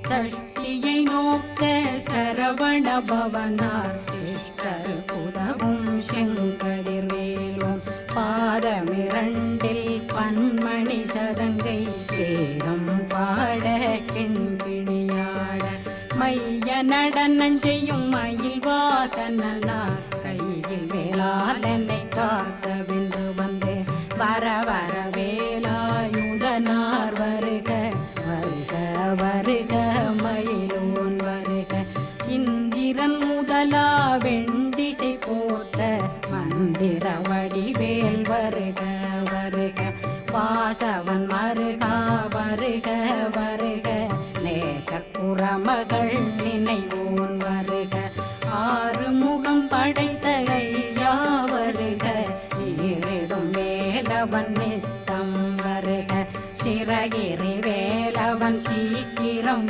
சஷ்டியை நோக்க சரவண பவனார் சிஷ்டர் புதவும் செங்கதிர்வேலும் பாதமிரண்டில் பன்மணி சதங்கை வேதம் பாட கிண்பிணியாட மைய நடனம் செய்யும் மயில் வாகனார் கையில் வேளாளனை காக்க விந்து வந்து வர வர வேலாயுதனார் வருக வருக வருக மயிலோன் வருக இந்திரன் முதலா வெண்டிசை போற்ற மந்திர வடிவேல் வருக வருக வாசவன் மருகா வருக வருக நேசக்குறமகள் நினைவோன் வருக ஆறுமுகம் படைத்த ஐயா வருக ஈரிடும் வேலவன் நித்தம் வருக சிறகிரி வேலவன் சீக்கிரம்